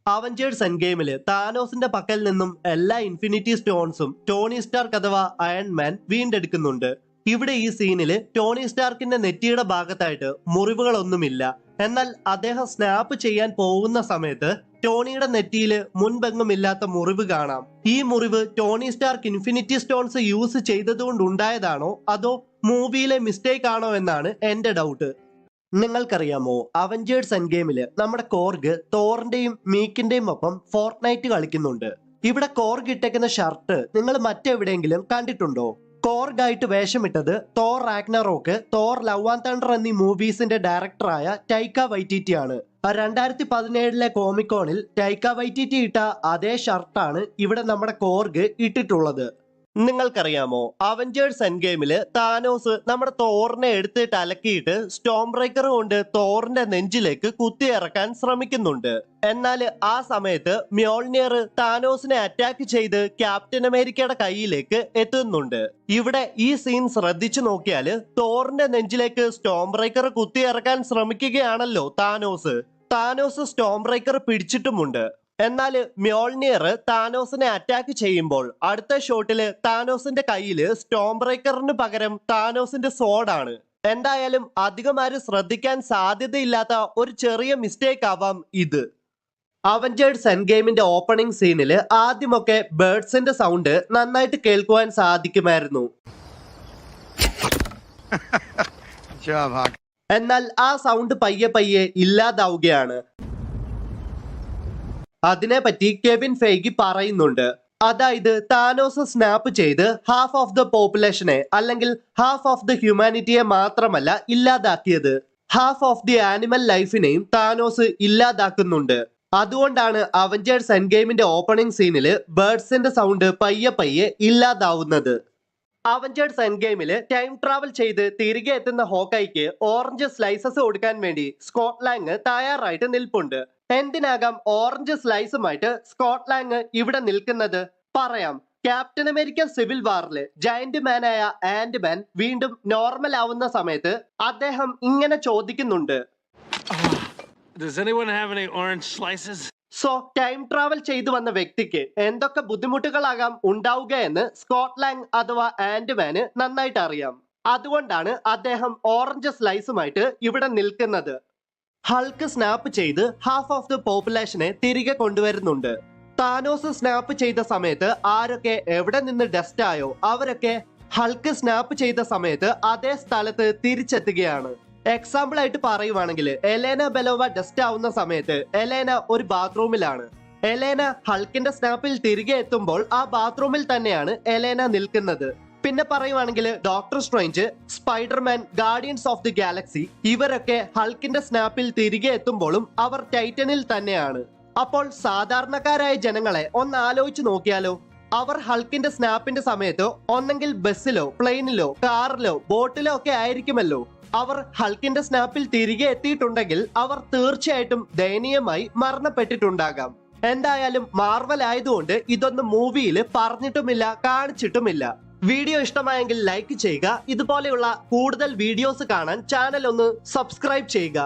Avengers end ഗെയിമില് താനോസിന്റെ പക്കൽ നിന്നും എല്ലാ ഇൻഫിനിറ്റി സ്റ്റോൺസും ടോണി സ്റ്റാർക്ക് അഥവാ അയൺമാൻ വീണ്ടെടുക്കുന്നുണ്ട്. ഇവിടെ ഈ സീനില് ടോണി സ്റ്റാർക്കിന്റെ നെറ്റിയുടെ ഭാഗത്തായിട്ട് മുറിവുകളൊന്നുമില്ല. എന്നാൽ അദ്ദേഹം സ്നാപ്പ് ചെയ്യാൻ പോകുന്ന സമയത്ത് ടോണിയുടെ നെറ്റിയില് മുൻപെങ്ങുമില്ലാത്ത മുറിവ് കാണാം. ഈ മുറിവ് Tony Stark infinity stones use ചെയ്തതുകൊണ്ട് ഉണ്ടായതാണോ അതോ മൂവിയിലെ മിസ്റ്റേക്ക് ആണോ എന്നാണ് എന്റെ ഡൗട്ട്. നിങ്ങൾക്കറിയാമോ, അവഞ്ചേഴ്സ് എൻഡ് ഗെയിമില് നമ്മുടെ കോർഗ് തോറിന്റെയും മീക്കിന്റെയും ഒപ്പം ഫോർട്ട്നൈറ്റ് കളിക്കുന്നുണ്ട്. ഇവിടെ കോർഗ് ഇട്ടേക്കുന്ന ഷർട്ട് നിങ്ങൾ മറ്റെവിടെയെങ്കിലും കണ്ടിട്ടുണ്ടോ? കോർഗായിട്ട് വേഷമിട്ടത് Thor Ragnarok, Thor love and thunder എന്നീ മൂവീസിന്റെ ഡയറക്ടറായ ടൈക്ക വൈറ്റിറ്റി ആണ്. 2017 കോമിക്കോണിൽ ടൈക്ക വൈറ്റിറ്റി ഇട്ട അതേ ഷർട്ടാണ് ഇവിടെ നമ്മുടെ കോർഗ് ഇട്ടിട്ടുള്ളത്. നിങ്ങൾക്കറിയാമോ, അവഞ്ചേഴ്സ് എൻഡ് ഗെയിമില് താനോസ് നമ്മുടെ തോറിനെ എടുത്തിട്ട് അലക്കിയിട്ട് സ്റ്റോം ബ്രേക്കർ കൊണ്ട് തോറിന്റെ നെഞ്ചിലേക്ക് കുത്തിയിറക്കാൻ ശ്രമിക്കുന്നുണ്ട്. എന്നാൽ ആ സമയത്ത് മ്യോൾനിയർ താനോസിനെ അറ്റാക്ക് ചെയ്ത് ക്യാപ്റ്റൻ അമേരിക്കയുടെ കയ്യിലേക്ക് എത്തുന്നുണ്ട്. ഇവിടെ ഈ സീൻ ശ്രദ്ധിച്ചു നോക്കിയാല് തോറിന്റെ നെഞ്ചിലേക്ക് സ്റ്റോം ബ്രേക്കർ കുത്തിയിറക്കാൻ ശ്രമിക്കുകയാണല്ലോ താനോസ് സ്റ്റോം ബ്രേക്കർ പിടിച്ചിട്ടുമുണ്ട്. എന്നാൽ മ്യോൾനിയർ താനോസിനെ അറ്റാക്ക് ചെയ്യുമ്പോൾ അടുത്ത ഷോട്ടില് താനോസിന്റെ കയ്യില് സ്റ്റോം ബ്രേക്കറിന് പകരം താനോസിന്റെ സോഡാണ്. എന്തായാലും അധികം ആരും ശ്രദ്ധിക്കാൻ സാധ്യതയില്ലാത്ത ഒരു ചെറിയ മിസ്റ്റേക്ക് ആവാം ഇത്. അവഞ്ചേഴ്സ് എൻഡ് ഗെയിമിന്റെ ഓപ്പണിംഗ് സീനില് ആദ്യമൊക്കെ ബേർഡ്സിന്റെ സൗണ്ട് നന്നായിട്ട് കേൾക്കുവാൻ സാധിക്കുമായിരുന്നു. എന്നാൽ ആ സൗണ്ട് പയ്യെ ഇല്ലാതാവുകയാണ്. അതിനെപ്പറ്റി കെവിൻ ഫെയ്ഗി പറയുന്നുണ്ട്. അതായത് താനോസ് സ്നാപ്പ് ചെയ്ത് ഹാഫ് ഓഫ് ദ പോപ്പുലേഷനെ അല്ലെങ്കിൽ ഹാഫ് ഓഫ് ദ ഹ്യൂമാനിറ്റിയെ മാത്രമല്ല ഇല്ലാതാക്കിയത്, ഹാഫ് ഓഫ് ദി ആനിമൽ ലൈഫിനെയും താനോസ് ഇല്ലാതാക്കുന്നുണ്ട്. അതുകൊണ്ടാണ് അവഞ്ചേഴ്സ് എൻഡ് ഗെയിമിന്റെ ഓപ്പണിംഗ് സീനില് ബേർഡ്സിന്റെ സൗണ്ട് പയ്യെ ഇല്ലാതാവുന്നത്. അവഞ്ചേഴ്സ് എൻഡ് ഗെയിമില് ടൈം ട്രാവൽ ചെയ്ത് തിരികെ എത്തുന്ന ഹോക്കൈക്ക് ഓറഞ്ച് സ്ലൈസസ് കൊടുക്കാൻ വേണ്ടി സ്കോട്ട് ലാങ് തയ്യാറായിട്ട് നിൽപ്പുണ്ട്. എന്തിനാകാം ഓറഞ്ച് സ്ലൈസുമായിട്ട് സ്കോട്ട് ലാങ് ഇവിടെ നിൽക്കുന്നത്? പറയാം. ക്യാപ്റ്റൻ അമേരിക്ക സിവിൽ വാറില് ജയന്റ് മാനായ ആന്റ്മാൻ വീണ്ടും നോർമൽ ആവുന്ന സമയത്ത് അദ്ദേഹം ഇങ്ങനെ ചോദിക്കുന്നുണ്ട്, സോ ടൈം ട്രാവൽ ചെയ്തു വന്ന വ്യക്തിക്ക് എന്തൊക്കെ ബുദ്ധിമുട്ടുകളാകാം ഉണ്ടാവുക എന്ന് സ്കോട്ട് ലാങ് അഥവാ ആന്റ്മാന് നന്നായിട്ട് അറിയാം. അതുകൊണ്ടാണ് അദ്ദേഹം ഓറഞ്ച് സ്ലൈസുമായിട്ട് ഇവിടെ നിൽക്കുന്നത്. ഹൾക്ക് സ്നാപ്പ് ചെയ്ത് ഹാഫ് ഓഫ് ദ പോപ്പുലേഷനെ തിരികെ കൊണ്ടുവരുന്നുണ്ട്. താനോസ് സ്നാപ്പ് ചെയ്ത സമയത്ത് ആരൊക്കെ എവിടെ നിന്ന് ഡസ്റ്റ് ആയോ അവരൊക്കെ ഹൾക്ക് സ്നാപ്പ് ചെയ്ത സമയത്ത് അതേ സ്ഥലത്ത് തിരിച്ചെത്തുകയാണ്. എക്സാമ്പിൾ ആയിട്ട് പറയുവാണെങ്കിൽ എലേന ബെലോവ ഡസ്റ്റ് ആവുന്ന സമയത്ത് എലേന ഒരു ബാത്റൂമിലാണ്. എലേന ഹൾക്കിന്റെ സ്നാപ്പിൽ തിരികെ എത്തുമ്പോൾ ആ ബാത്റൂമിൽ തന്നെയാണ് എലേന നിൽക്കുന്നത്. പിന്നെ പറയുവാണെങ്കിൽ doctor strange, Spiderman, guardians of the Galaxy ഇവരൊക്കെ ഹൾക്കിന്റെ സ്നാപ്പിൽ തിരികെ എത്തുമ്പോഴും അവർ ടൈറ്റനിൽ തന്നെയാണ്. അപ്പോൾ സാധാരണക്കാരായ ജനങ്ങളെ ഒന്ന് ആലോചിച്ച് നോക്കിയാലോ. അവർ ഹൾക്കിന്റെ സ്നാപ്പിന്റെ സമയത്ത് ഒന്നെങ്കിൽ ബസ്സിലോ പ്ലെയിനിലോ കാറിലോ ബോട്ടിലോ ഒക്കെ ആയിരിക്കുമല്ലോ. അവർ ഹൾക്കിന്റെ സ്നാപ്പിൽ തിരികെ എത്തിയിട്ടുണ്ടെങ്കിൽ അവർ തീർച്ചയായിട്ടും ദയനീയമായി മരണപ്പെട്ടിട്ടുണ്ടാകാം. എന്തായാലും മാർവൽ ആയതുകൊണ്ട് ഇതൊന്നും മൂവിയിൽ പറഞ്ഞിട്ടുമില്ല, കാണിച്ചിട്ടുമില്ല. വീഡിയോ ഇഷ്ടമായെങ്കിൽ ലൈക്ക് ചെയ്യുക. ഇതുപോലെയുള്ള കൂടുതൽ വീഡിയോസ് കാണാൻ ചാനൽ ഒന്ന് സബ്സ്ക്രൈബ് ചെയ്യുക.